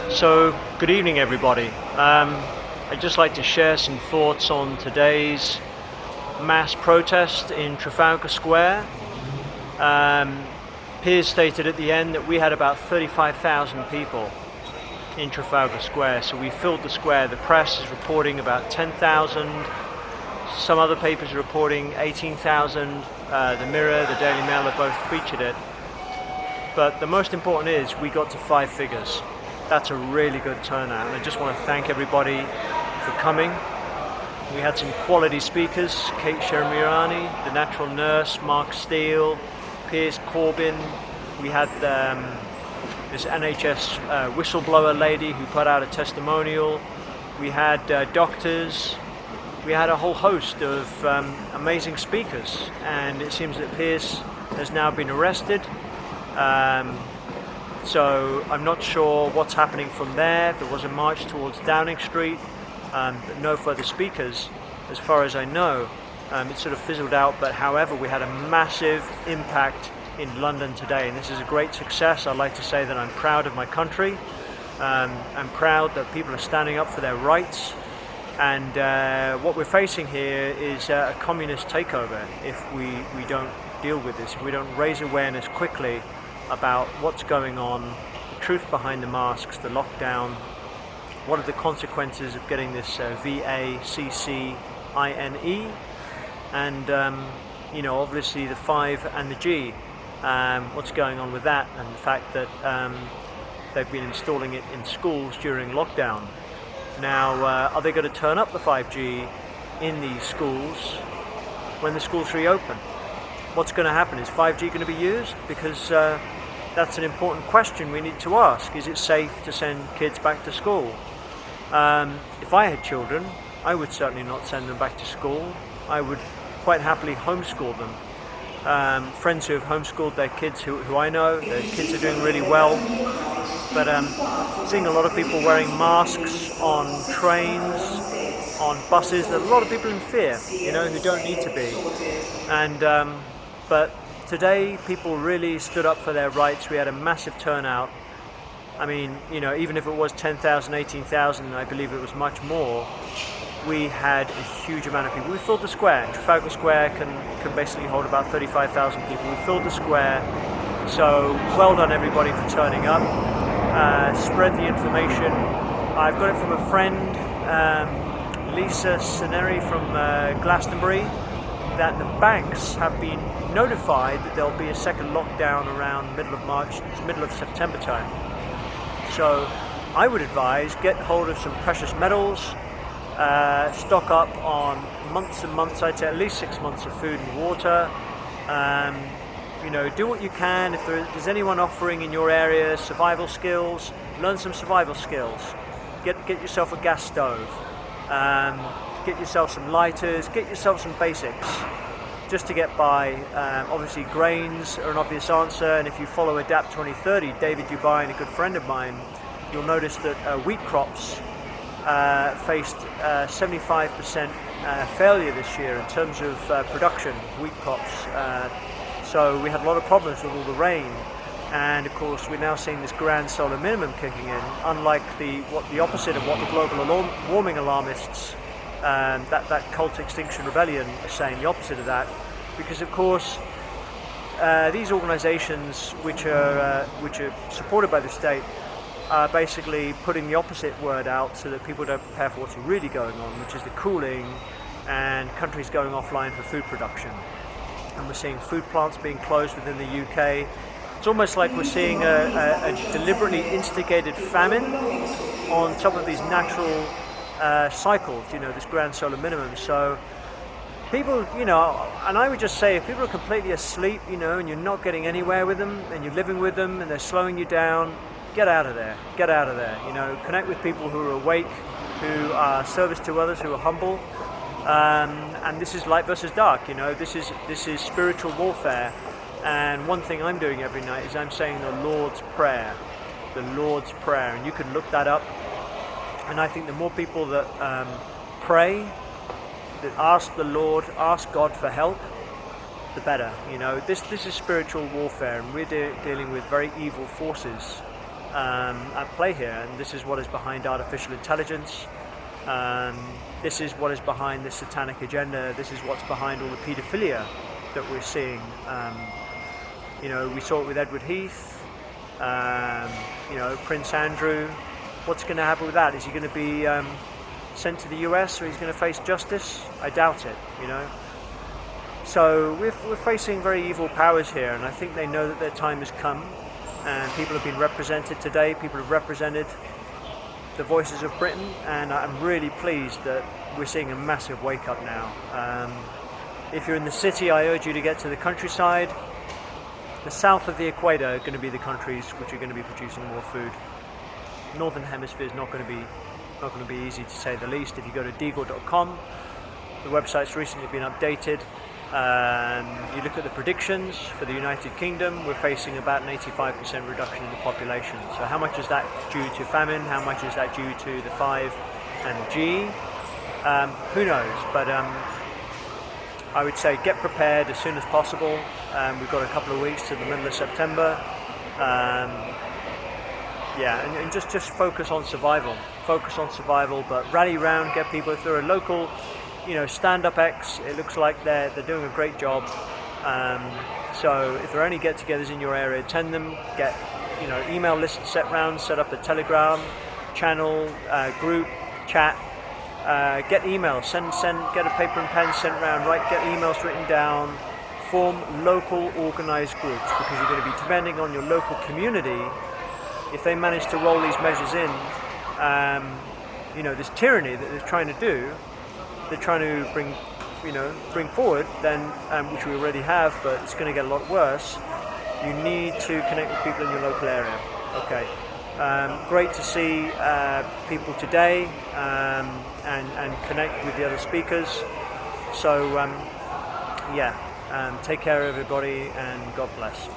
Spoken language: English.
So, good evening, everybody. I'd just like to share some thoughts on today's mass protest in Trafalgar Square. Piers stated at the end that we had about 35,000 people in Trafalgar Square, so we filled the square. The press is reporting about 10,000. Some other papers are reporting 18,000. The Mirror, the Daily Mail have both featured it. But the most important is we got to 5 figures. That's a really good turnout, and I just want to thank everybody for coming. We had some quality speakers: Kate Shermirani, the natural nurse, Mark Steele, Piers Corbyn. We had this NHS whistleblower lady who put out a testimonial. We had doctors. We had a whole host of amazing speakers, and it seems that Piers has now been arrested. So I'm not sure what's happening from there. There was a march towards Downing Street, but no further speakers as far as I know. It sort of fizzled out, but however, we had a massive impact in London today, and this is a great success. I'd like to say that I'm proud of my country. I'm proud that people are standing up for their rights, and what we're facing here is a communist takeover if we don't deal with this, if we don't raise awareness quickly about what's going on, the truth behind the masks, the lockdown, what are the consequences of getting this VACCINE, and obviously the 5 and the G, what's going on with that, and the fact that they've been installing it in schools during lockdown. Now, are they going to turn up the 5G in these schools when the schools reopen? What's going to happen? Is 5G going to be used? Because that's an important question we need to ask. Is it safe to send kids back to school? If I had children, I would certainly not send them back to school. I would quite happily homeschool them. Friends who have homeschooled their kids who I know, their kids are doing really well. But seeing a lot of people wearing masks on trains, on buses, there are a lot of people in fear, who don't need to be. And but today people really stood up for their rights. We had a massive turnout. I mean, even if it was 10,000, 18,000, I believe it was much more, we had a huge amount of people. We filled the square. Trafalgar Square can basically hold about 35,000 people. We filled the square. So well done everybody for turning up. Spread the information. I've got it from a friend, Lisa Sineri from Glastonbury, that the banks have been notified that there'll be a second lockdown around middle of March, middle of September time. So I would advise get hold of some precious metals, stock up on months and months, I'd say at least 6 months of food and water. Do what you can. If there's anyone offering in your area survival skills, learn some survival skills. Get yourself a gas stove. Get yourself some lighters, get yourself some basics just to get by. Obviously grains are an obvious answer, and if you follow Adapt 2030, David Dubai, a good friend of mine, you'll notice that wheat crops faced 75% failure this year in terms of production, wheat crops. So we had a lot of problems with all the rain, and of course we're now seeing this grand solar minimum kicking in, unlike the opposite of what the global warming alarmists, that cult Extinction Rebellion, are saying, the opposite of that, because of course these organisations which are supported by the state are basically putting the opposite word out so that people don't prepare for what's really going on, which is the cooling and countries going offline for food production. And we're seeing food plants being closed within the UK. It's almost like we're seeing a deliberately instigated famine on top of these natural cycles, this grand solar minimum. So people, and I would just say, if people are completely asleep, and you're not getting anywhere with them, and you're living with them, and they're slowing you down, get out of there. Get out of there. Connect with people who are awake, who are service to others, who are humble. And this is light versus dark. This is spiritual warfare. And one thing I'm doing every night is I'm saying the Lord's Prayer. The Lord's Prayer, and you can look that up. And I think the more people that pray, that ask the Lord, ask God for help, the better. This is spiritual warfare, and we're dealing with very evil forces at play here, and this is what is behind artificial intelligence. This is what is behind this satanic agenda. This is what's behind all the paedophilia that we're seeing. We saw it with Edward Heath, Prince Andrew. What's going to happen with that? Is he going to be sent to the US, or he's going to face justice? I doubt it, So we're facing very evil powers here, and I think they know that their time has come, and people have been represented today. People have represented the voices of Britain, and I'm really pleased that we're seeing a massive wake up now. If you're in the city, I urge you to get to the countryside. The south of the equator are going to be the countries which are going to be producing more food. Northern hemisphere is not going to be easy, to say the least. If you go to deagle.com, the website's recently been updated. You look at the predictions for the United Kingdom, we're facing about an 85% reduction in the population. So how much is that due to famine? How much is that due to the 5 and G? Who knows? But I would say get prepared as soon as possible. We've got a couple of weeks to the middle of September. And just focus on survival. Focus on survival, but rally round, get people. If they're a local, stand-up X, it looks like they're doing a great job. So if there are any get-togethers in your area, attend them. Get email lists set up a Telegram channel, group, chat. Get emails, get a paper and pen sent around, get emails written down, form local organised groups, because you're going to be depending on your local community. If they manage to roll these measures in, this tyranny that they're trying to do, they're trying to bring forward, then which we already have, but it's going to get a lot worse. You need to connect with people in your local area. Okay. Great to see people today and connect with the other speakers. So take care everybody, and God bless.